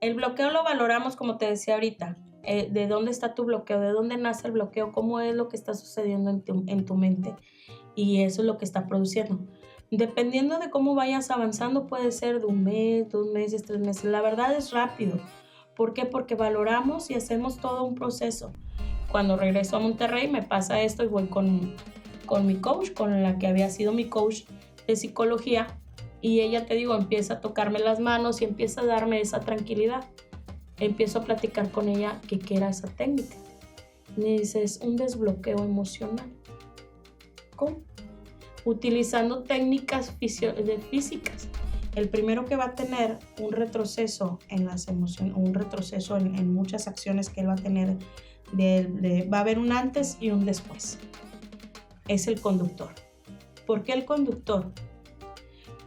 El bloqueo lo valoramos, como te decía ahorita, de dónde está tu bloqueo, de dónde nace el bloqueo, cómo es lo que está sucediendo en tu mente, y eso es lo que está produciendo. Dependiendo de cómo vayas avanzando, puede ser de 1 mes, 2 meses, 3 meses. La verdad es rápido. ¿Por qué? Porque valoramos y hacemos todo un proceso. Cuando regreso a Monterrey me pasa esto y voy con mi coach, con la que había sido mi coach de psicología, y ella, te digo, empieza a tocarme las manos y empieza a darme esa tranquilidad. Empiezo a platicar con ella que qué era esa técnica. Me dice, es un desbloqueo emocional. ¿Cómo? Utilizando técnicas físicas. El primero que va a tener un retroceso en las emociones, un retroceso en muchas acciones que él va a tener, va a haber un antes y un después. Es el conductor. ¿Por qué el conductor?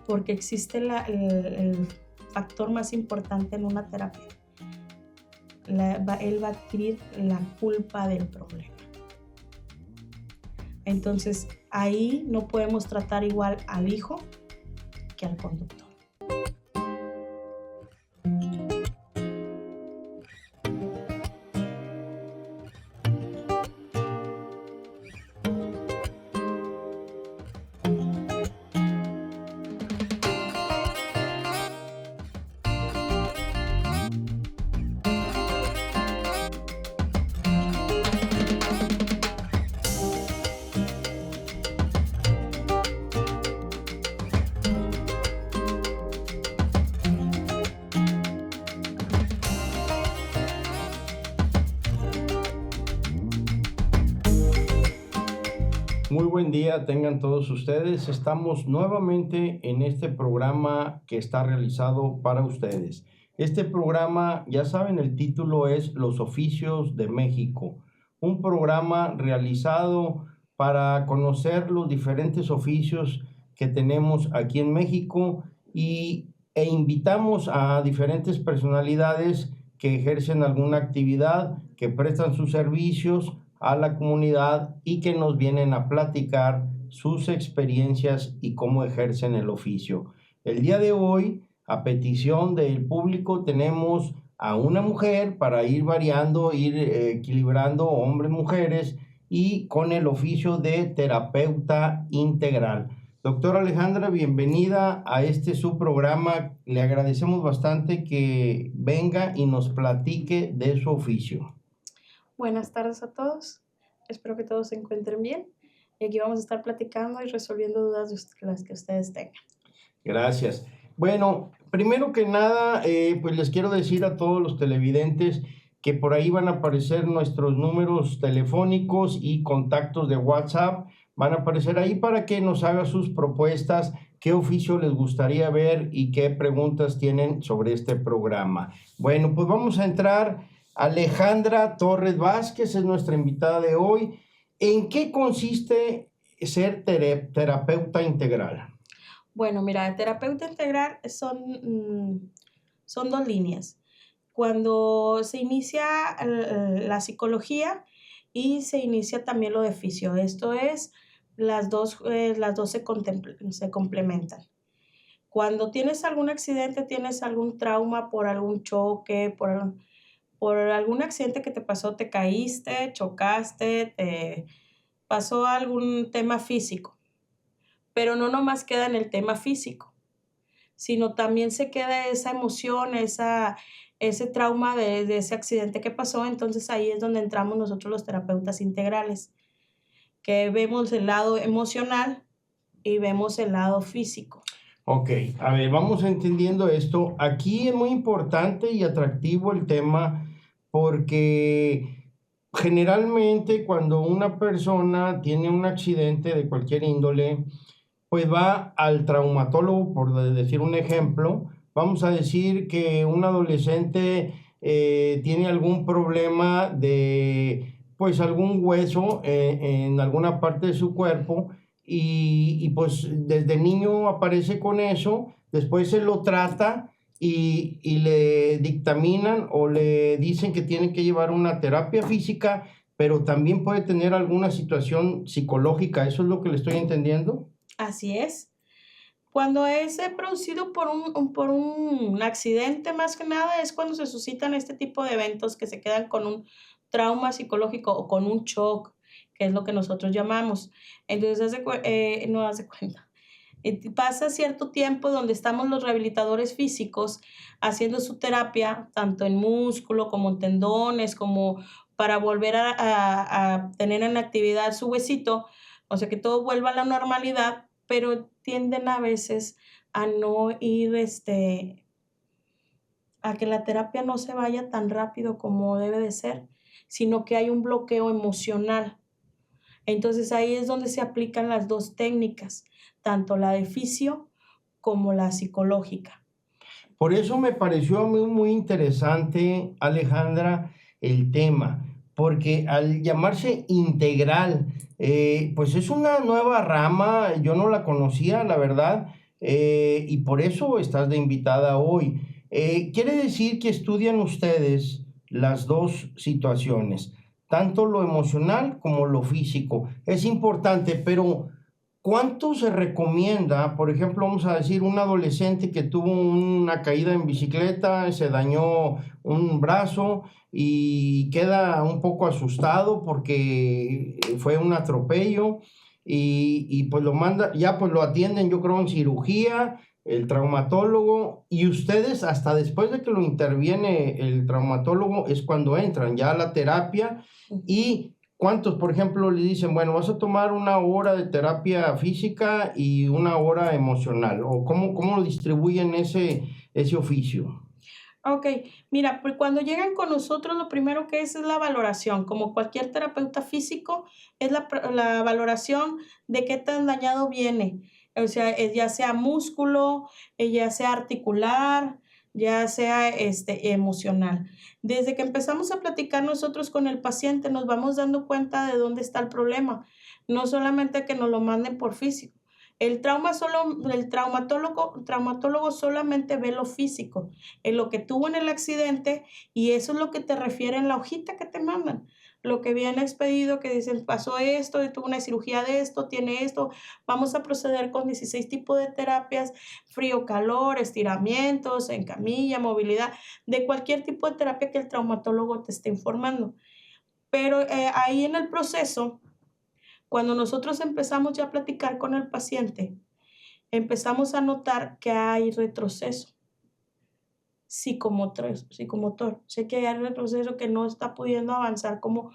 Porque existe el factor más importante en una terapia. Él va a adquirir la culpa del problema. Entonces, ahí no podemos tratar igual al hijo que al conductor. Muy buen día tengan todos ustedes. Estamos nuevamente en este programa que está realizado para ustedes. Este programa, ya saben, el título es Los Oficios de México. Un programa realizado para conocer los diferentes oficios que tenemos aquí en México e invitamos a diferentes personalidades que ejercen alguna actividad, que prestan sus servicios a la comunidad y que nos vienen a platicar sus experiencias y cómo ejercen el oficio. El día de hoy, a petición del público, tenemos a una mujer para ir variando, ir equilibrando hombres, mujeres, y con el oficio de terapeuta integral. Doctora Alejandra, bienvenida a este su programa. Le agradecemos bastante que venga y nos platique de su oficio. Buenas tardes a todos. Espero que todos se encuentren bien. Y aquí vamos a estar platicando y resolviendo dudas de las que ustedes tengan. Gracias. Bueno, primero que nada, pues les quiero decir a todos los televidentes que por ahí van a aparecer nuestros números telefónicos y contactos de WhatsApp. Van a aparecer ahí para que nos haga sus propuestas, qué oficio les gustaría ver y qué preguntas tienen sobre este programa. Bueno, pues vamos a entrar. Alejandra Torres Vázquez es nuestra invitada de hoy. ¿En qué consiste ser terapeuta integral? Bueno, mira, terapeuta integral son 2 líneas. Cuando se inicia la psicología y se inicia también lo de fisio, esto es, las dos se complementan. Cuando tienes algún accidente, tienes algún trauma por algún choque, por algún accidente que te pasó, te caíste, chocaste, te pasó algún tema físico, pero no nomás queda en el tema físico, sino también se queda esa emoción, ese trauma de ese accidente que pasó. Entonces ahí es donde entramos nosotros los terapeutas integrales, que vemos el lado emocional y vemos el lado físico. Ok, a ver, vamos entendiendo esto. Aquí es muy importante y atractivo el tema porque generalmente cuando una persona tiene un accidente de cualquier índole, pues va al traumatólogo, por decir un ejemplo. Vamos a decir que un adolescente tiene algún problema de, pues, algún hueso en alguna parte de su cuerpo y pues desde niño aparece con eso, después se lo trata y le dictaminan o le dicen que tiene que llevar una terapia física, pero también puede tener alguna situación psicológica. ¿Eso es lo que le estoy entendiendo? Así es. Cuando es producido por un accidente, más que nada, es cuando se suscitan este tipo de eventos que se quedan con un trauma psicológico o con un shock, que es lo que nosotros llamamos. Entonces, no haz de cuenta. Pasa cierto tiempo donde estamos los rehabilitadores físicos haciendo su terapia, tanto en músculo como en tendones, como para volver a tener en actividad su huesito, o sea, que todo vuelva a la normalidad, pero tienden a veces a no ir, a que la terapia no se vaya tan rápido como debe de ser, sino que hay un bloqueo emocional. Entonces ahí es donde se aplican las dos técnicas, tanto la de fisio como la psicológica. Por eso me pareció muy, muy interesante, Alejandra, el tema, porque al llamarse integral, pues es una nueva rama, yo no la conocía, la verdad, y por eso estás de invitada hoy. Quiere decir que estudian ustedes las dos situaciones, tanto lo emocional como lo físico. Es importante, pero ¿cuánto se recomienda? Por ejemplo, vamos a decir, un adolescente que tuvo una caída en bicicleta, se dañó un brazo y queda un poco asustado porque fue un atropello y pues lo manda, ya pues lo atienden, yo creo, en cirugía, el traumatólogo, y ustedes hasta después de que lo interviene el traumatólogo es cuando entran ya a la terapia. Y ¿cuántos, por ejemplo, le dicen, bueno, vas a tomar una hora de terapia física y una hora emocional? ¿O cómo lo distribuyen ese oficio? Ok, mira, pues cuando llegan con nosotros lo primero que es la valoración, como cualquier terapeuta físico, es la valoración de qué tan dañado viene, o sea, ya sea músculo, ya sea articular, ya sea emocional. Desde que empezamos a platicar nosotros con el paciente, nos vamos dando cuenta de dónde está el problema, no solamente que nos lo manden por físico. El traumatólogo solamente ve lo físico, en lo que tuvo en el accidente, y eso es lo que te refiere en la hojita que te mandan. Lo que viene expedido, que dicen, pasó esto, tuvo una cirugía de esto, tiene esto, vamos a proceder con 16 tipos de terapias, frío, calor, estiramientos, en camilla, movilidad, de cualquier tipo de terapia que el traumatólogo te esté informando. Pero ahí en el proceso, cuando nosotros empezamos ya a platicar con el paciente, empezamos a notar que hay retroceso psicomotor. Sé que hay retroceso, que no está pudiendo avanzar como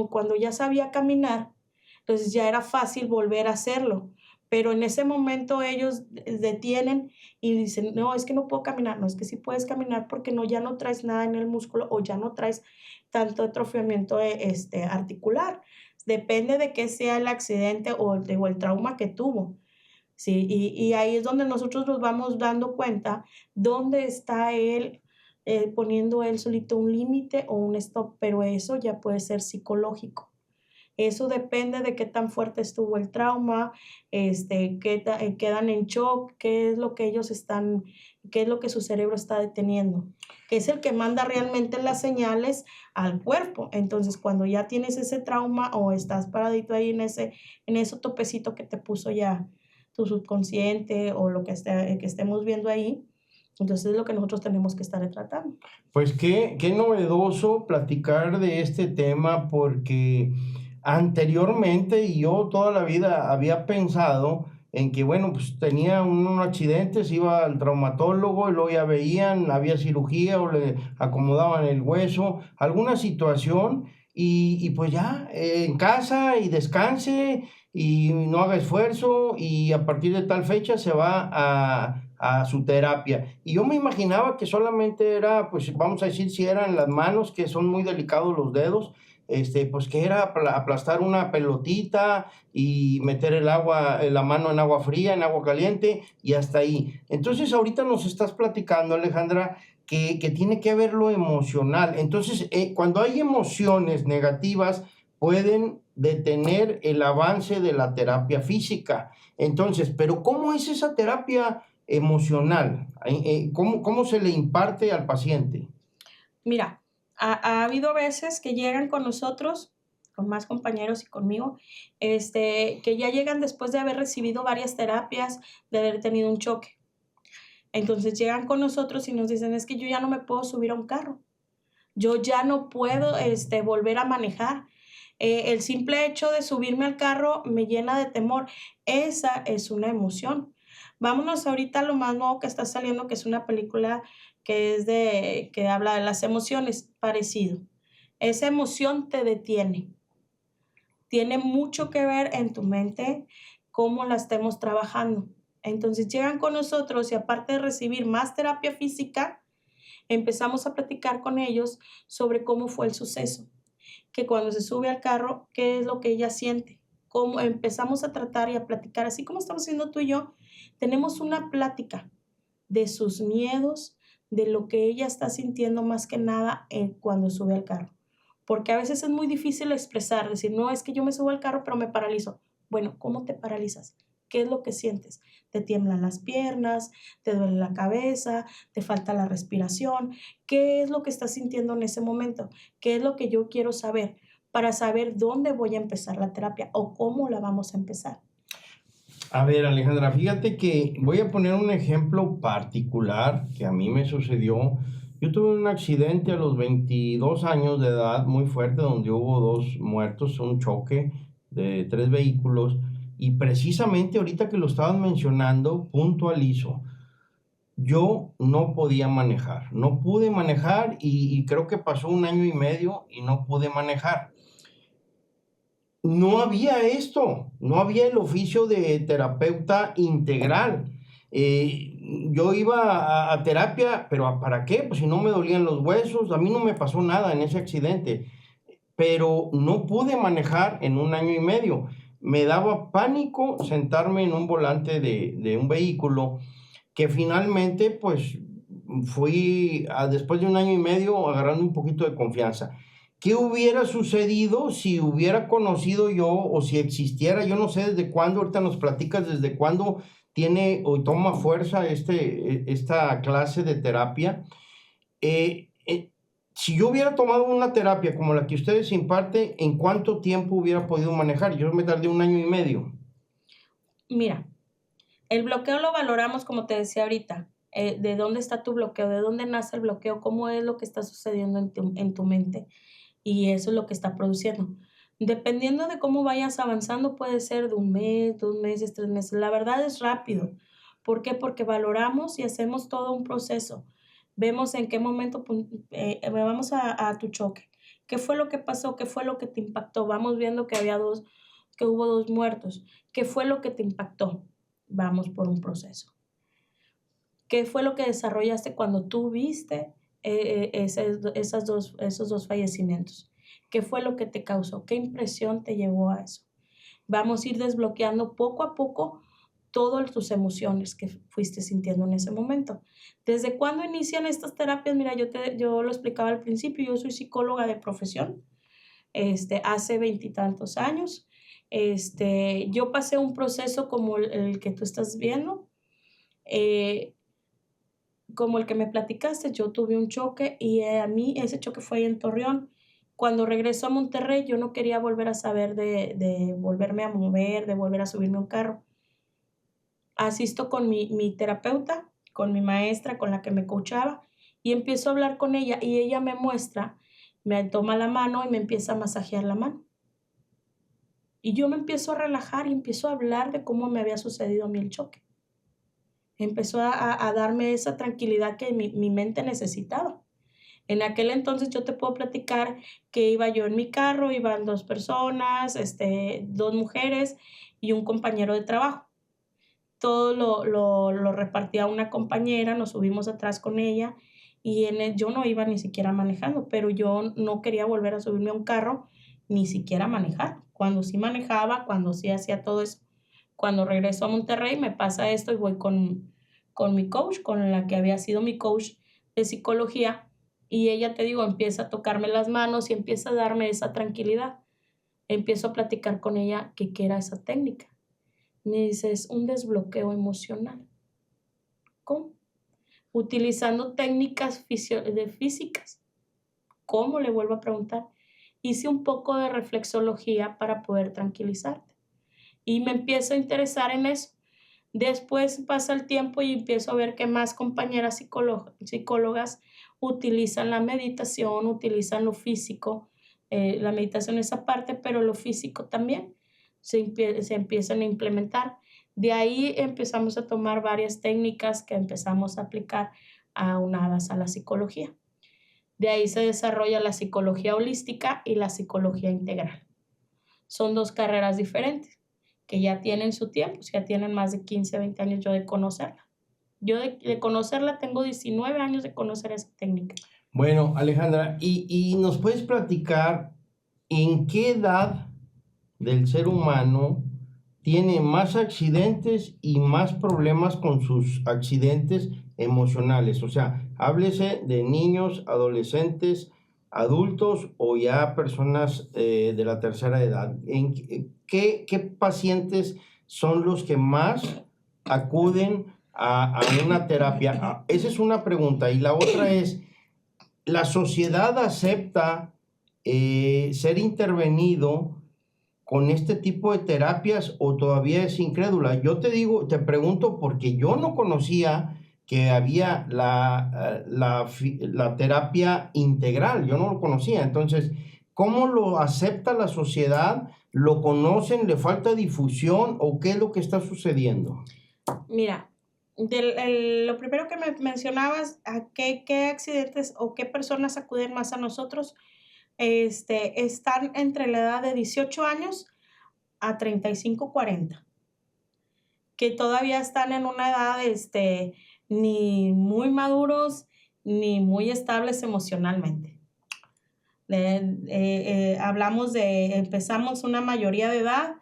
cuando ya sabía caminar, entonces ya era fácil volver a hacerlo. Pero en ese momento ellos detienen y dicen, no, es que no puedo caminar. No, es que sí puedes caminar porque no, ya no traes nada en el músculo o ya no traes tanto atrofiamiento articular. Depende de qué sea el accidente o el trauma que tuvo. Sí, y ahí es donde nosotros nos vamos dando cuenta dónde está él, poniendo él solito un límite o un stop, pero eso ya puede ser psicológico. Eso depende de qué tan fuerte estuvo el trauma, quedan en shock, qué es lo que qué es lo que su cerebro está deteniendo, que es el que manda realmente las señales al cuerpo. Entonces, cuando ya tienes ese trauma o estás paradito ahí en ese topecito que te puso ya tu subconsciente o lo que estemos viendo ahí, entonces es lo que nosotros tenemos que estar tratando. Pues qué novedoso platicar de este tema porque anteriormente y yo toda la vida había pensado en que, bueno, pues tenía un accidente, se iba al traumatólogo y luego ya veían, había cirugía o le acomodaban el hueso, alguna situación y pues ya en casa y descanse y no haga esfuerzo y a partir de tal fecha se va a su terapia. Y yo me imaginaba que solamente era, pues vamos a decir, si eran las manos, que son muy delicados los dedos, pues que era aplastar una pelotita y meter la mano en agua fría, en agua caliente y hasta ahí. Entonces ahorita nos estás platicando, Alejandra, que tiene que ver lo emocional. Entonces, cuando hay emociones negativas, pueden detener el avance de la terapia física. Entonces, pero ¿cómo es esa terapia emocional? ¿Cómo se le imparte al paciente? Mira, ha habido veces que llegan con nosotros con más compañeros y conmigo, que ya llegan después de haber recibido varias terapias, de haber tenido un choque. Entonces llegan con nosotros y nos dicen, es que yo ya no me puedo subir a un carro, yo ya no puedo volver a manejar. El simple hecho de subirme al carro me llena de temor. Esa es una emoción. Vámonos ahorita a lo más nuevo que está saliendo, que es una película que habla de las emociones, parecido. Esa emoción te detiene. Tiene mucho que ver en tu mente cómo la estemos trabajando. Entonces llegan con nosotros y aparte de recibir más terapia física, empezamos a platicar con ellos sobre cómo fue el suceso, que cuando se sube al carro, qué es lo que ella siente, cómo empezamos a tratar y a platicar, así como estamos haciendo tú y yo, tenemos una plática de sus miedos, de lo que ella está sintiendo más que nada cuando sube al carro. Porque a veces es muy difícil expresar, decir, no, es que yo me subo al carro, pero me paralizo. Bueno, ¿cómo te paralizas? ¿Qué es lo que sientes? ¿Te tiemblan las piernas? ¿Te duele la cabeza? ¿Te falta la respiración? ¿Qué es lo que estás sintiendo en ese momento? ¿Qué es lo que yo quiero saber para saber dónde voy a empezar la terapia o cómo la vamos a empezar? A ver, Alejandra, fíjate que voy a poner un ejemplo particular que a mí me sucedió. Yo tuve un accidente a los 22 años de edad muy fuerte donde hubo 2 muertos, un choque de 3 vehículos y precisamente ahorita que lo estaban mencionando, puntualizo. Yo no podía manejar, no pude manejar y creo que pasó un año y medio y no pude manejar. No había esto, no había el oficio de terapeuta integral. Yo iba a terapia, pero ¿para qué? Pues si no me dolían los huesos, a mí no me pasó nada en ese accidente, pero no pude manejar en un año y medio. Me daba pánico sentarme en un volante de un vehículo que finalmente, pues, después de un año y medio, agarrando un poquito de confianza. ¿Qué hubiera sucedido si hubiera conocido yo o si existiera? Yo no sé desde cuándo, ahorita nos platicas desde cuándo tiene o toma fuerza esta clase de terapia. Si yo hubiera tomado una terapia como la que ustedes imparten, ¿en cuánto tiempo hubiera podido manejar? Yo me tardé un año y medio. Mira, el bloqueo lo valoramos, como te decía ahorita, de dónde está tu bloqueo, de dónde nace el bloqueo, cómo es lo que está sucediendo en tu mente y eso es lo que está produciendo. Dependiendo de cómo vayas avanzando, puede ser de 1 mes, 2 meses, 3 meses. La verdad es rápido. ¿Por qué? Porque valoramos y hacemos todo un proceso. Vemos en qué momento vamos a tu choque. ¿Qué fue lo que pasó? ¿Qué fue lo que te impactó? Vamos viendo que hubo 2 muertos. ¿Qué fue lo que te impactó? Vamos por un proceso. ¿Qué fue lo que desarrollaste cuando tú viste esos dos fallecimientos? ¿Qué fue lo que te causó? ¿Qué impresión te llevó a eso? Vamos a ir desbloqueando poco a poco todas tus emociones que fuiste sintiendo en ese momento. ¿Desde cuándo inician estas terapias? Mira, yo lo explicaba al principio, yo soy psicóloga de profesión, hace 20 y tantos años. Yo pasé un proceso como el que tú estás viendo, eh, como el que me platicaste. Yo tuve un choque y a mí ese choque fue ahí en Torreón. Cuando regreso a Monterrey, yo no quería volver a saber de volverme a mover, de volver a subirme a un carro. Asisto con mi terapeuta, con mi maestra, con la que me coachaba, y empiezo a hablar con ella y ella me muestra, me toma la mano y me empieza a masajear la mano. Y yo me empiezo a relajar y empiezo a hablar de cómo me había sucedido a mí el choque. Empezó a darme esa tranquilidad que mi mente necesitaba. En aquel entonces yo te puedo platicar que iba yo en mi carro, iban 2 personas, 2 mujeres y un compañero de trabajo. Todo lo repartía una compañera, nos subimos atrás con ella y yo no iba ni siquiera manejando, pero yo no quería volver a subirme a un carro, ni siquiera manejar. Cuando sí manejaba, cuando sí hacía todo eso. Cuando regreso a Monterrey me pasa esto y voy con mi coach, con la que había sido mi coach de psicología, y ella, te digo, empieza a tocarme las manos y empieza a darme esa tranquilidad. Empiezo a platicar con ella que qué era esa técnica. Me dice, es un desbloqueo emocional. ¿Cómo? Utilizando técnicas físicas. ¿Cómo? Le vuelvo a preguntar. hice un poco de reflexología para poder tranquilizarte. Y me empiezo a interesar en eso. Después pasa el tiempo y empiezo a ver que más compañeras psicólogas utilizan la meditación, utilizan lo físico, la meditación es aparte, pero lo físico también se empiezan a implementar. De ahí empezamos a tomar varias técnicas que empezamos a aplicar aunadas a la psicología. De ahí se desarrolla la psicología holística y la psicología integral. Son dos carreras diferentes que ya tienen su tiempo, ya tienen más de 15, 20 años yo de conocerla. Yo de conocerla tengo 19 años de conocer esa técnica. Bueno, Alejandra, ¿y nos puedes platicar en qué edad del ser humano tiene más accidentes y más problemas con sus accidentes emocionales? O sea, háblese de niños, adolescentes, adultos o ya personas de la tercera edad. ¿En qué pacientes son los que más acuden a una terapia? Esa es una pregunta. Y la otra es, ¿la sociedad acepta ser intervenido con este tipo de terapias o todavía es incrédula? Yo te digo, te pregunto porque yo no conocía que había la terapia integral, yo no lo conocía. Entonces, ¿cómo lo acepta la sociedad? ¿Lo conocen? ¿Le falta difusión o qué es lo que está sucediendo? Mira, lo primero que me mencionabas, ¿a qué accidentes o qué personas acuden más a nosotros? Están entre la edad de 18 años a 35, 40, que todavía están en una edad, ni muy maduros ni muy estables emocionalmente. Hablamos de, empezamos una mayoría de edad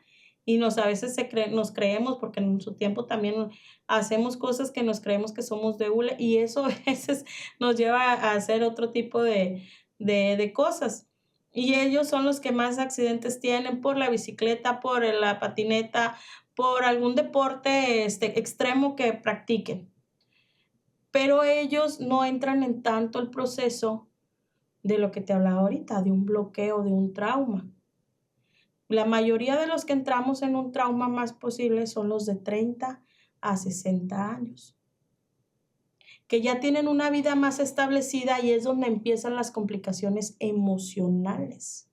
y a veces nos creemos, porque en su tiempo también hacemos cosas que nos creemos que somos de hule y eso a veces nos lleva a hacer otro tipo de cosas. Y ellos son los que más accidentes tienen por la bicicleta, por la patineta, por algún deporte extremo que practiquen. Pero ellos no entran en tanto el proceso de lo que te hablaba ahorita, de un bloqueo, de un trauma. La mayoría de los que entramos en un trauma más posible son los de 30 a 60 años, que ya tienen una vida más establecida y es donde empiezan las complicaciones emocionales.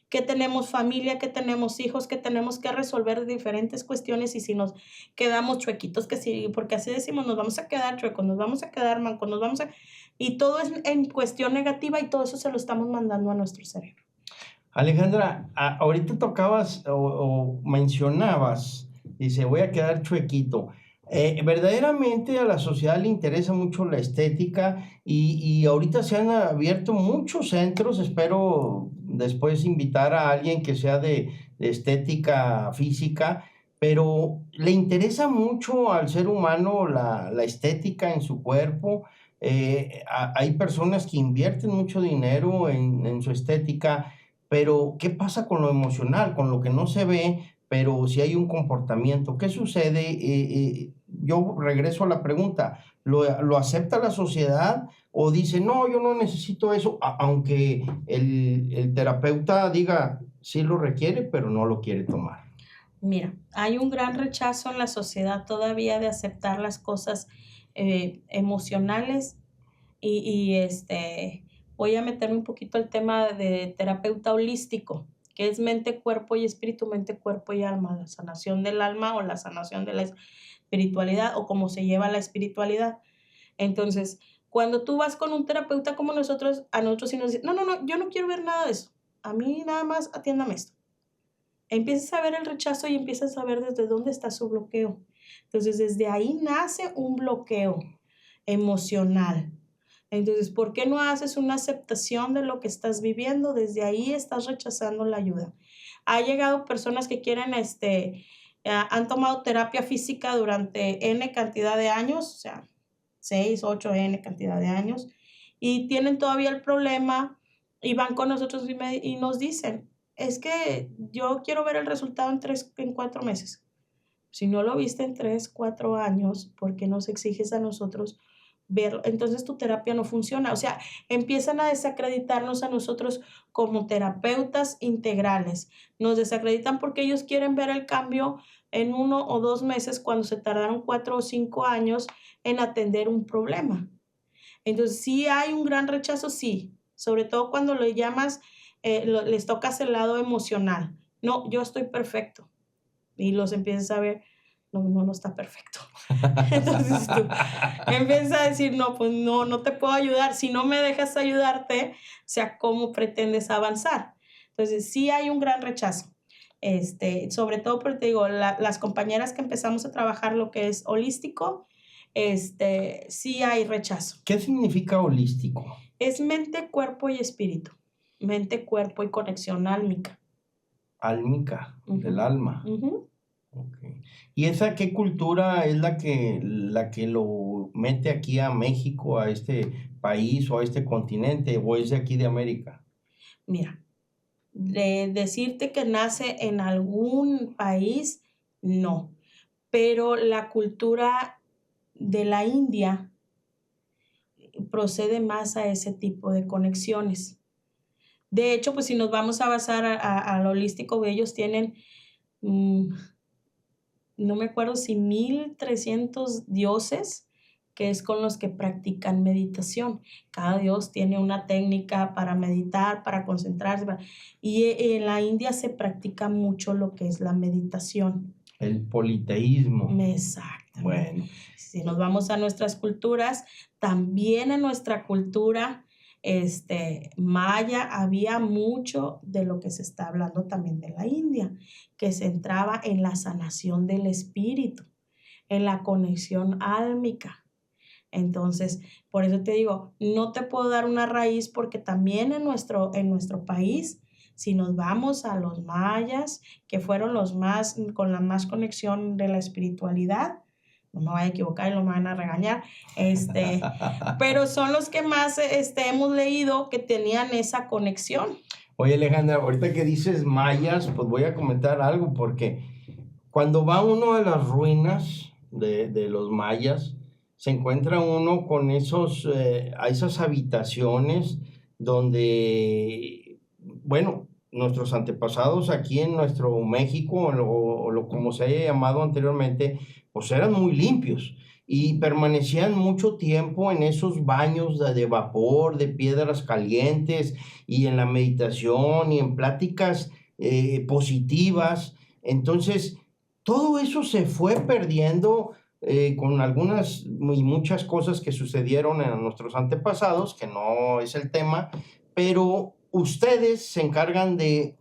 Que tenemos familia, que tenemos hijos, que tenemos que resolver diferentes cuestiones y si nos quedamos chuequitos, que sí, porque así decimos, nos vamos a quedar chuecos, nos vamos a quedar mancos, y todo es en cuestión negativa y todo eso se lo estamos mandando a nuestro cerebro. Alejandra, ahorita tocabas o mencionabas, dice, voy a quedar chuequito. Verdaderamente a la sociedad le interesa mucho la estética y ahorita se han abierto muchos centros, espero después invitar a alguien que sea de estética física, pero le interesa mucho al ser humano la estética en su cuerpo. Hay personas que invierten mucho dinero en su estética. Pero, ¿qué pasa con lo emocional, con lo que no se ve, pero si hay un comportamiento? ¿Qué sucede? Yo regreso a la pregunta, ¿lo acepta la sociedad o dice, no, yo no necesito eso, aunque el terapeuta diga, sí lo requiere, pero no lo quiere tomar? Mira, hay un gran rechazo en la sociedad todavía de aceptar las cosas emocionales y voy a meterme un poquito al tema de terapeuta holístico, que es mente, cuerpo y espíritu, mente, cuerpo y alma, la sanación del alma o la sanación de la espiritualidad o cómo se lleva la espiritualidad. Entonces, cuando tú vas con un terapeuta como nosotros, a nosotros sí nos dicen, no, no, no, yo no quiero ver nada de eso. A mí nada más atiéndame esto. Empiezas a ver el rechazo y empiezas a ver desde dónde está su bloqueo. Entonces, desde ahí nace un bloqueo emocional. Entonces, ¿por qué no haces una aceptación de lo que estás viviendo? Desde ahí estás rechazando la ayuda. Ha llegado personas que quieren, han tomado terapia física durante N cantidad de años, o sea, 6, 8, N cantidad de años, y tienen todavía el problema y van con nosotros y nos dicen, es que yo quiero ver el resultado en 4 meses. Si no lo viste en 3, 4 años, ¿por qué nos exiges a nosotros verlo, entonces tu terapia no funciona. O sea, empiezan a desacreditarnos a nosotros como terapeutas integrales. Nos desacreditan porque ellos quieren ver el cambio en 1 o 2 meses cuando se tardaron 4 o 5 años en atender un problema. Entonces, sí hay un gran rechazo, sí, sobre todo cuando le llamas, les tocas el lado emocional. No, yo estoy perfecto. Y los empiezas a ver, no, no, no está perfecto. Entonces tú empiezas a decir, no, pues no, no te puedo ayudar. Si no me dejas ayudarte, o sea, ¿cómo pretendes avanzar? Entonces, sí hay un gran rechazo. Sobre todo porque te digo, las compañeras que empezamos a trabajar lo que es holístico, sí hay rechazo. ¿Qué significa holístico? Es mente, cuerpo y espíritu. Mente, cuerpo y conexión álmica. Álmica, del Ujú, alma. ujú. Okay. ¿Y esa qué cultura es la que lo mete aquí a México, a este país o a este continente, o es de aquí de América? Mira, de decirte que nace en algún país, no, pero la cultura de la India procede más a ese tipo de conexiones. De hecho, pues si nos vamos a basar a lo holístico, ellos tienen, mm, no me acuerdo si 1300 dioses, que es con los que practican meditación. Cada dios tiene una técnica para meditar, para concentrarse, y en la India se practica mucho lo que es la meditación. El politeísmo. Exactamente. Bueno, Si nos vamos a nuestras culturas, también en nuestra cultura maya había mucho de lo que se está hablando también de la India, que se centraba en la sanación del espíritu, en la conexión álmica. Entonces, por eso te digo, no te puedo dar una raíz porque también en nuestro país, si nos vamos a los mayas, que fueron los más, con la más conexión de la espiritualidad, no me voy a equivocar y no me van a regañar, pero son los que más hemos leído que tenían esa conexión. oye Alejandra, ahorita que dices mayas, pues voy a comentar algo, porque cuando va uno a las ruinas de los mayas, se encuentra uno con a esas habitaciones donde, bueno, nuestros antepasados aquí en nuestro México, como se haya llamado anteriormente, pues eran muy limpios y permanecían mucho tiempo en esos baños de vapor, de piedras calientes y en la meditación y en pláticas positivas. Entonces, todo eso se fue perdiendo con algunas y muchas cosas que sucedieron en nuestros antepasados, que no es el tema, pero ustedes se encargan de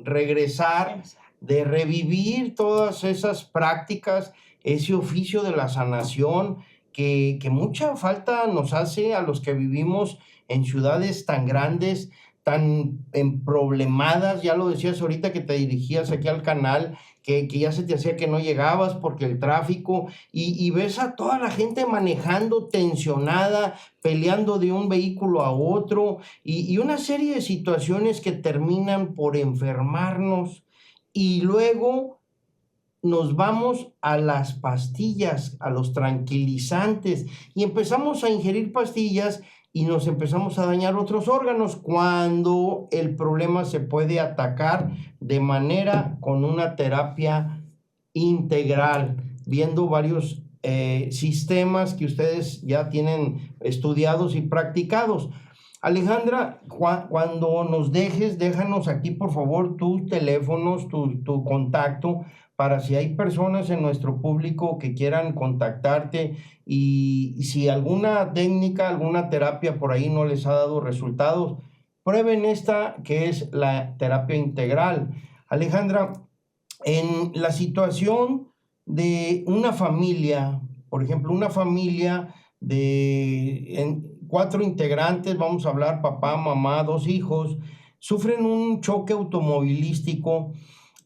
regresar, de revivir todas esas prácticas, ese oficio de la sanación que mucha falta nos hace a los que vivimos en ciudades tan grandes, tan problemadas. Ya lo decías ahorita que te dirigías aquí al canal, que ya se te hacía que no llegabas porque el tráfico, y ves a toda la gente manejando tensionada, peleando de un vehículo a otro, y una serie de situaciones que terminan por enfermarnos, y luego nos vamos a las pastillas, a los tranquilizantes, y empezamos a ingerir pastillas y nos empezamos a dañar otros órganos cuando el problema se puede atacar de manera con una terapia integral, viendo varios sistemas que ustedes ya tienen estudiados y practicados. Alejandra, cuando nos déjanos aquí por favor tus teléfonos, tu contacto, para si hay personas en nuestro público que quieran contactarte y si alguna técnica, alguna terapia por ahí no les ha dado resultados, prueben esta que es la terapia integral. Alejandra, en la situación de una familia, por ejemplo, una familia de 4 integrantes, vamos a hablar papá, mamá, 2 hijos, sufren un choque automovilístico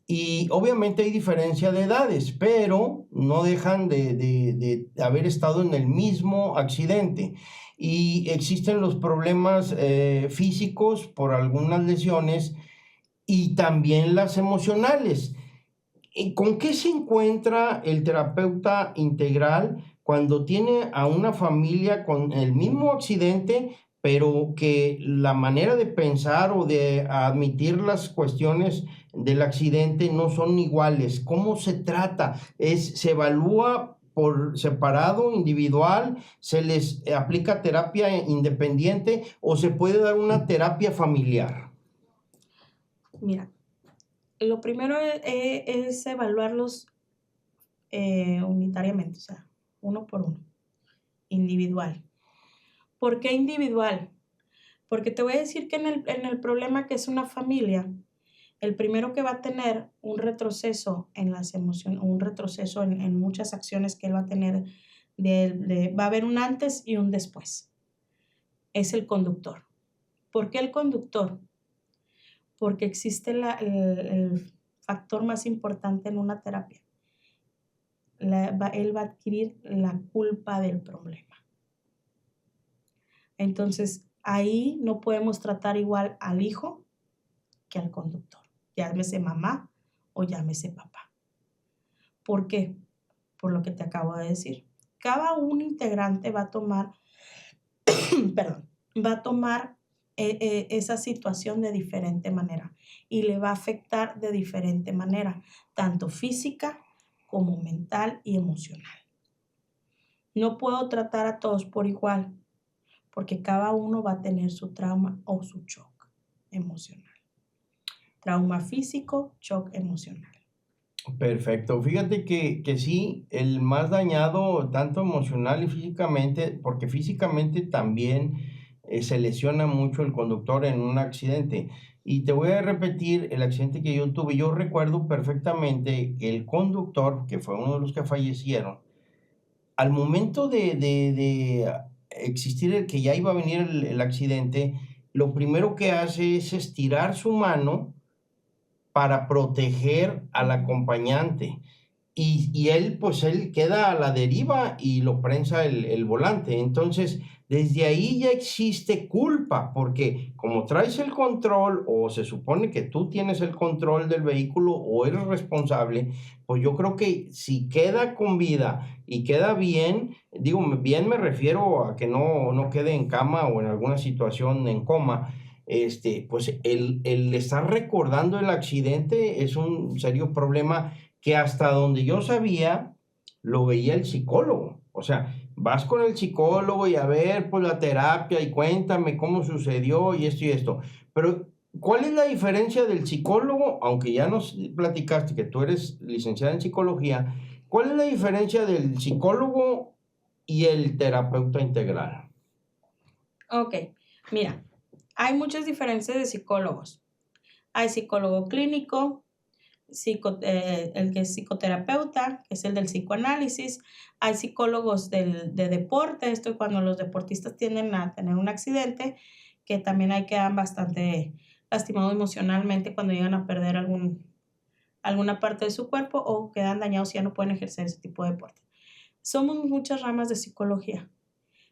y obviamente hay diferencia de edades, pero no dejan de haber estado en el mismo accidente. Y existen los problemas físicos por algunas lesiones y también las emocionales. ¿Con qué se encuentra el terapeuta integral cuando tiene a una familia con el mismo accidente, pero que la manera de pensar o de admitir las cuestiones del accidente no son iguales? ¿Cómo se trata? ¿Se evalúa por separado, individual? ¿Se les aplica terapia independiente o se puede dar una terapia familiar? Mira, lo primero es evaluarlos unitariamente, o sea, uno por uno, individual. ¿Por qué individual? Porque te voy a decir que en el problema que es una familia, el primero que va a tener un retroceso en las emociones, un retroceso en muchas acciones que él va a tener, va a haber un antes y un después. Es el conductor. ¿Por qué el conductor? Porque existe el factor más importante en una terapia. Él va a adquirir la culpa del problema. Entonces, ahí no podemos tratar igual al hijo que al conductor, llámese mamá o llámese papá. ¿Por qué? Por lo que te acabo de decir. Cada un integrante va a tomar, perdón, va a tomar esa situación de diferente manera y le va a afectar de diferente manera, tanto física como mental y emocional. No puedo tratar a todos por igual, porque cada uno va a tener su trauma o su shock emocional. Trauma físico, shock emocional. Perfecto. Fíjate que sí, el más dañado, tanto emocional y físicamente, porque físicamente también se lesiona mucho el conductor en un accidente. Y te voy a repetir el accidente que yo tuve. Yo recuerdo perfectamente que el conductor, que fue uno de los que fallecieron, al momento de existir el que ya iba a venir el accidente, lo primero que hace es estirar su mano para proteger al acompañante. Y él, pues él queda a la deriva y lo prensa el volante. Entonces, desde ahí ya existe culpa, porque como traes el control, o se supone que tú tienes el control del vehículo o eres responsable, pues yo creo que si queda con vida y queda bien, digo, bien me refiero a que no quede en cama o en alguna situación en coma, pues el estar recordando el accidente es un serio problema que hasta donde yo sabía, lo veía el psicólogo. O sea, vas con el psicólogo y a ver, pues la terapia y cuéntame cómo sucedió y esto y esto. Pero, ¿cuál es la diferencia del psicólogo? Aunque ya nos platicaste que tú eres licenciada en psicología, ¿cuál es la diferencia del psicólogo y el terapeuta integral? Ok, mira, hay muchas diferencias de psicólogos. Hay psicólogo clínico, el que es psicoterapeuta, que es el del psicoanálisis. Hay psicólogos de deporte, esto es cuando los deportistas tienden a tener un accidente, que también hay quedan bastante lastimados emocionalmente cuando llegan a perder alguna parte de su cuerpo o quedan dañados y ya no pueden ejercer ese tipo de deporte. Somos muchas ramas de psicología.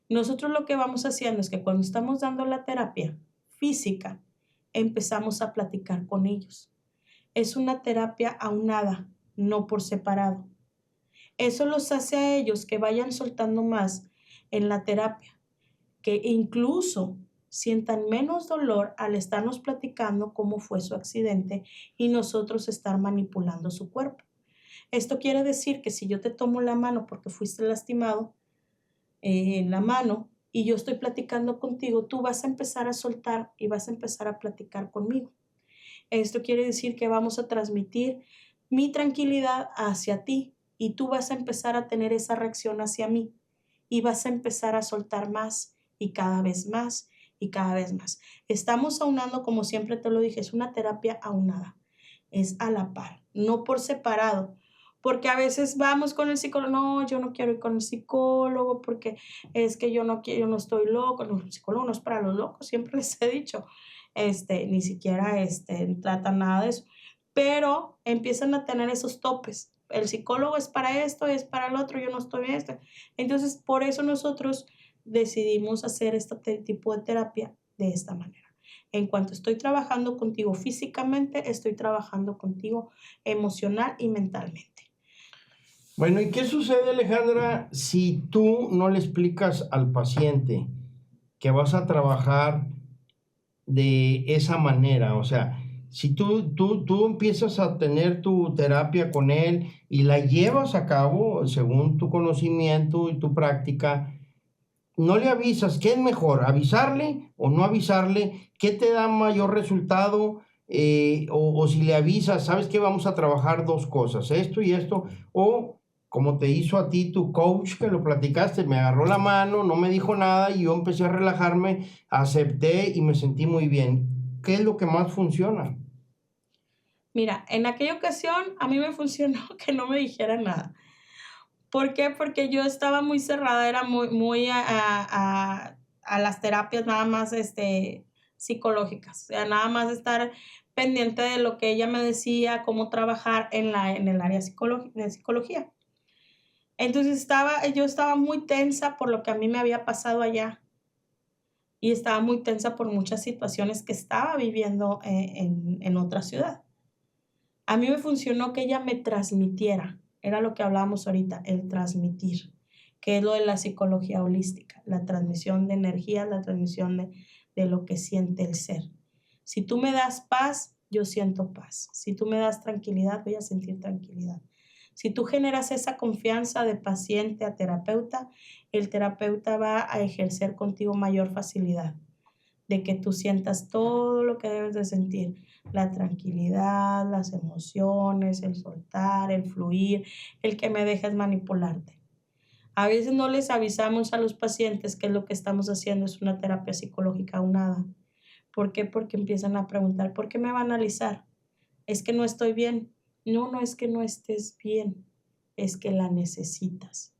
Nosotros lo que vamos haciendo es que cuando estamos dando la terapia física, empezamos a platicar con ellos. Es una terapia aunada, no por separado. Eso los hace a ellos que vayan soltando más en la terapia, que incluso sientan menos dolor al estarnos platicando cómo fue su accidente y nosotros estar manipulando su cuerpo. Esto quiere decir que si yo te tomo la mano porque fuiste lastimado en la mano y yo estoy platicando contigo, tú vas a empezar a soltar y vas a empezar a platicar conmigo. Esto quiere decir que vamos a transmitir mi tranquilidad hacia ti y tú vas a empezar a tener esa reacción hacia mí y vas a empezar a soltar más y cada vez más y cada vez más. Estamos aunando, como siempre te lo dije, es una terapia aunada, es a la par, no por separado. Porque a veces vamos con el psicólogo, no, yo no quiero ir con el psicólogo porque es que yo no quiero, yo no estoy loco, no, el psicólogo no es para los locos, siempre les he dicho, ni siquiera tratan nada de eso, pero empiezan a tener esos topes. El psicólogo es para esto, es para el otro, yo no estoy en esto. Entonces, por eso nosotros decidimos hacer este tipo de terapia de esta manera. En cuanto estoy trabajando contigo físicamente, estoy trabajando contigo emocional y mentalmente. Bueno, ¿y qué sucede, Alejandra, si tú no le explicas al paciente que vas a trabajar de esa manera? O sea, si tú empiezas a tener tu terapia con él y la llevas a cabo según tu conocimiento y tu práctica, no le avisas, ¿qué es mejor? ¿Avisarle o no avisarle? ¿Qué te da mayor resultado? O si le avisas, ¿sabes qué? Vamos a trabajar dos cosas, esto y esto. O como te hizo a ti tu coach que lo platicaste, me agarró la mano, no me dijo nada y yo empecé a relajarme, acepté y me sentí muy bien. ¿Qué es lo que más funciona? Mira, en aquella ocasión a mí me funcionó que no me dijera nada. ¿Por qué? Porque yo estaba muy cerrada, era muy a las terapias nada más psicológicas, o sea, nada más estar pendiente de lo que ella me decía, cómo trabajar en el área de psicología. Entonces yo estaba muy tensa por lo que a mí me había pasado allá y estaba muy tensa por muchas situaciones que estaba viviendo en otra ciudad. A mí me funcionó que ella me transmitiera, era lo que hablábamos ahorita, el transmitir, que es lo de la psicología holística, la transmisión de energía, la transmisión de lo que siente el ser. Si tú me das paz, yo siento paz. Si tú me das tranquilidad, voy a sentir tranquilidad. Si tú generas esa confianza de paciente a terapeuta, el terapeuta va a ejercer contigo mayor facilidad de que tú sientas todo lo que debes de sentir, la tranquilidad, las emociones, el soltar, el fluir, el que me dejes manipularte. A veces no les avisamos a los pacientes que lo que estamos haciendo es una terapia psicológica aunada. ¿Por qué? Porque empiezan a preguntar, ¿por qué me va a analizar? Es que no estoy bien. No, no es que no estés bien, es que la necesitas.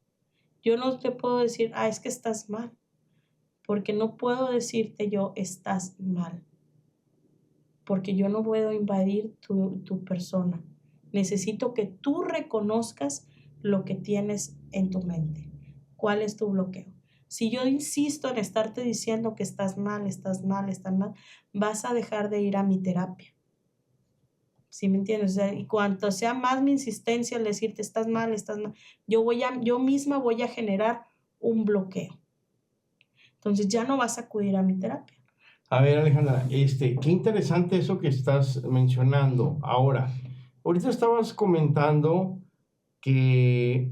Yo no te puedo decir, es que estás mal, porque no puedo decirte yo, estás mal, porque yo no puedo invadir tu persona. Necesito que tú reconozcas lo que tienes en tu mente. ¿Cuál es tu bloqueo? Si yo insisto en estarte diciendo que estás mal, estás mal, estás mal, vas a dejar de ir a mi terapia. ¿Sí me entiendes? O sea, y cuanto sea más mi insistencia en decirte estás mal, yo misma voy a generar un bloqueo. Entonces ya no vas a acudir a mi terapia. A ver, Alejandra, qué interesante eso que estás mencionando. Ahora, ahorita estabas comentando que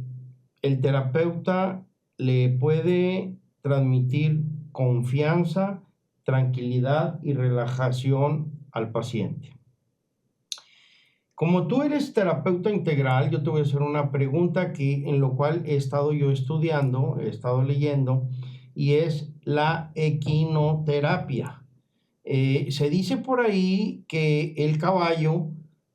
el terapeuta le puede transmitir confianza, tranquilidad y relajación al paciente. Como tú eres terapeuta integral, yo te voy a hacer una pregunta en lo cual he estado yo estudiando, he estado leyendo, y es la equinoterapia. Se dice por ahí que el caballo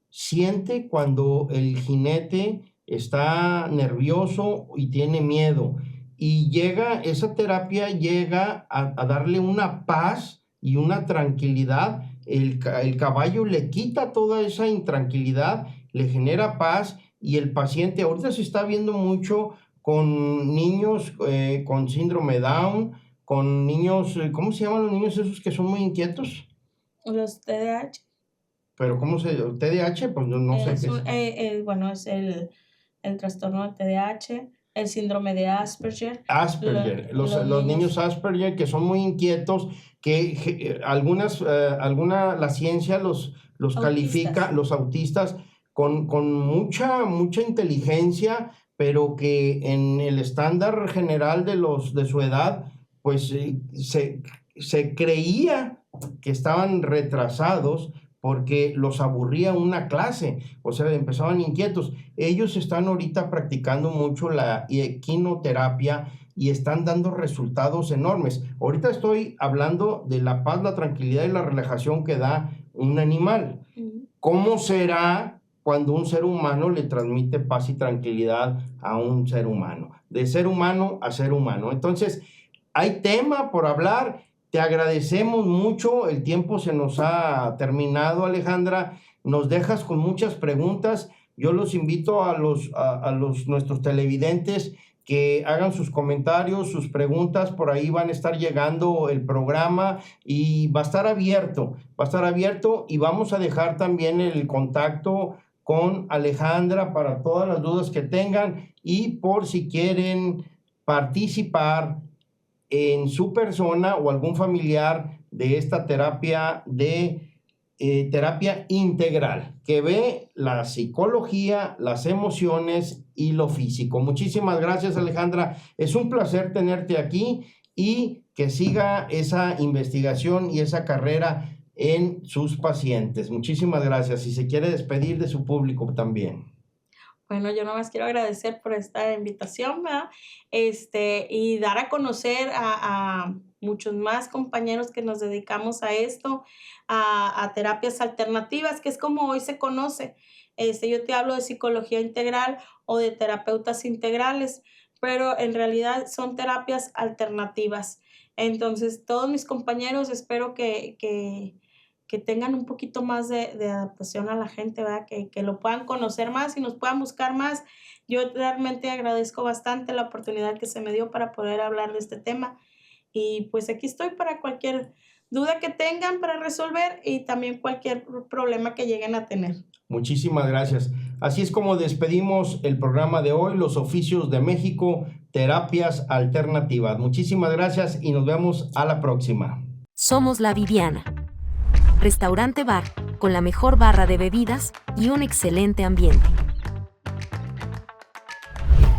siente cuando el jinete está nervioso y tiene miedo. Y esa terapia llega a darle una paz y una tranquilidad. El caballo le quita toda esa intranquilidad, le genera paz y el paciente, ahorita se está viendo mucho con niños con síndrome Down, con niños, ¿cómo se llaman los niños esos que son muy inquietos? Los TDAH. Pero ¿cómo TDAH? Pues no sé qué es. Bueno, es el trastorno de TDAH, el síndrome de Asperger. Asperger, los niños Asperger que son muy inquietos, que la ciencia los califica, los autistas, con mucha inteligencia, pero que en el estándar general de su edad, pues se creía que estaban retrasados porque los aburría una clase, o sea, empezaban inquietos. Ellos están ahorita practicando mucho la equinoterapia y están dando resultados enormes. Ahorita estoy hablando de la paz, la tranquilidad y la relajación que da un animal. ¿Cómo será cuando un ser humano le transmite paz y tranquilidad a un ser humano? De ser humano a ser humano. Entonces, hay tema por hablar. Te agradecemos mucho, el tiempo se nos ha terminado, Alejandra, nos dejas con muchas preguntas. Yo los invito a nuestros televidentes que hagan sus comentarios, sus preguntas, por ahí van a estar llegando el programa y va a estar abierto y vamos a dejar también el contacto con Alejandra para todas las dudas que tengan y por si quieren participar en su persona o algún familiar de esta terapia terapia integral, que ve la psicología, las emociones y lo físico. Muchísimas gracias, Alejandra. Es un placer tenerte aquí y que siga esa investigación y esa carrera en sus pacientes. Muchísimas gracias. Si se quiere despedir de su público también. Bueno, yo nomás quiero agradecer por esta invitación, ¿verdad? Y dar a conocer a muchos más compañeros que nos dedicamos a esto, a terapias alternativas, que es como hoy se conoce. Yo te hablo de psicología integral o de terapeutas integrales, pero en realidad son terapias alternativas. Entonces, todos mis compañeros espero que tengan un poquito más de adaptación a la gente, ¿verdad? Que lo puedan conocer más y nos puedan buscar más. Yo realmente agradezco bastante la oportunidad que se me dio para poder hablar de este tema. Y pues aquí estoy para cualquier duda que tengan para resolver y también cualquier problema que lleguen a tener. Muchísimas gracias. Así es como despedimos el programa de hoy, Los Oficios de México, Terapias Alternativas. Muchísimas gracias y nos vemos a la próxima. Somos La Viviana. Restaurante bar, con la mejor barra de bebidas y un excelente ambiente.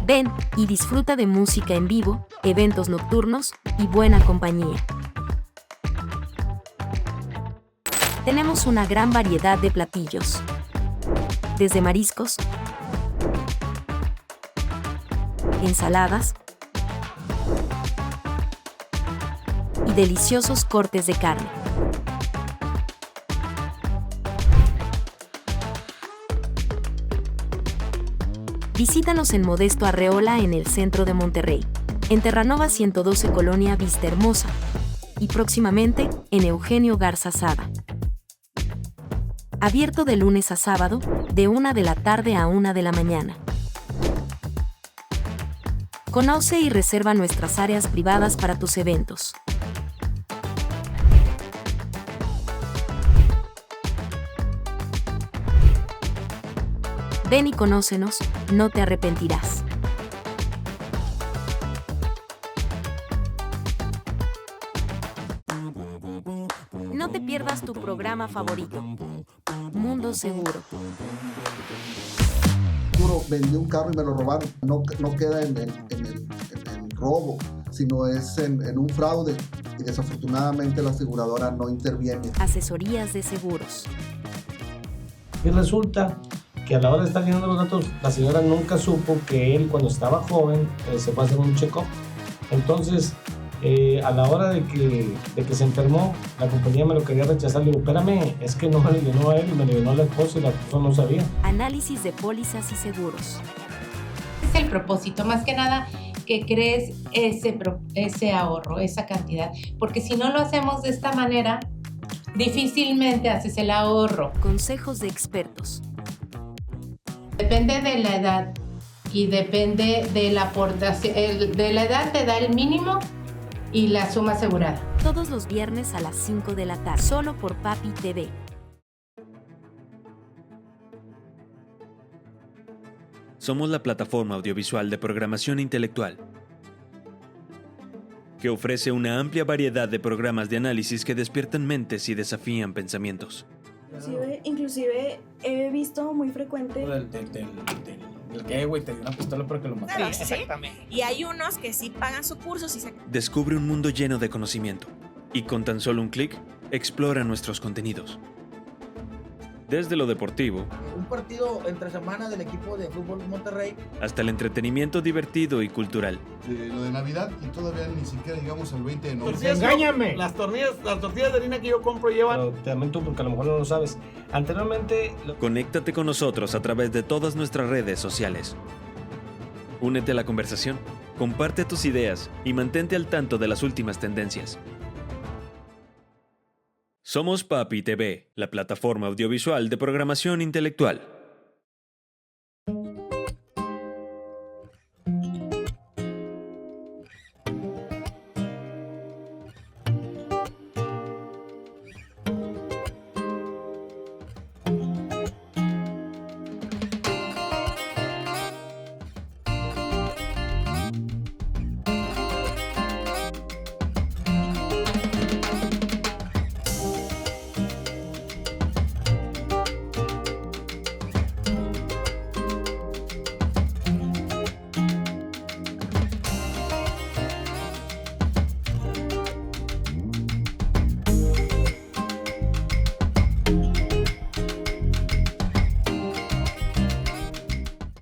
Ven y disfruta de música en vivo, eventos nocturnos y buena compañía. Tenemos una gran variedad de platillos. Desde mariscos, ensaladas y deliciosos cortes de carne. Visítanos en Modesto Arreola en el centro de Monterrey, en Terranova 112 Colonia Vista Hermosa y próximamente en Eugenio Garza Sada. Abierto de lunes a sábado, de 1 de la tarde a 1 de la mañana. Conoce y reserva nuestras áreas privadas para tus eventos. Ven y conócenos, no te arrepentirás. No te pierdas tu programa favorito, Mundo Seguro. Vendí un carro y me lo robaron. No queda en el robo, sino es en un fraude. Y desafortunadamente la aseguradora no interviene. Asesorías de seguros. Y resulta que a la hora de estar llenando los datos, la señora nunca supo que él, cuando estaba joven, se fue a hacer un check-up. Entonces, a la hora de que se enfermó, la compañía me lo quería rechazar. Le digo, espérame, es que no me lo llenó a él, me lo llenó a la esposa y la esposa no sabía. Análisis de pólizas y seguros. Es el propósito, más que nada, que crees ese ahorro, esa cantidad. Porque si no lo hacemos de esta manera, difícilmente haces el ahorro. Consejos de expertos. Depende de la edad y depende de la aportación. De la edad te da el mínimo y la suma asegurada. Todos los viernes a las 5 de la tarde, solo por Papi TV. Somos la plataforma audiovisual de programación intelectual, que ofrece una amplia variedad de programas de análisis que despiertan mentes y desafían pensamientos. Inclusive he visto muy frecuente del que, güey, te dio una pistola porque lo mataron. Sí, exactamente. Y hay unos que sí pagan su curso. Descubre un mundo lleno de conocimiento y con tan solo un clic, explora nuestros contenidos. Desde lo deportivo, un partido entre semana del equipo de fútbol Monterrey, hasta el entretenimiento divertido y cultural. Lo de Navidad y todavía ni siquiera llegamos al 20 de noviembre. ¡Engáñame! Las tortillas de harina que yo compro llevan. Pero te lamento porque a lo mejor no lo sabes. Anteriormente... Conéctate con nosotros a través de todas nuestras redes sociales. Únete a la conversación, comparte tus ideas y mantente al tanto de las últimas tendencias. Somos Papi TV, la plataforma audiovisual de programación intelectual.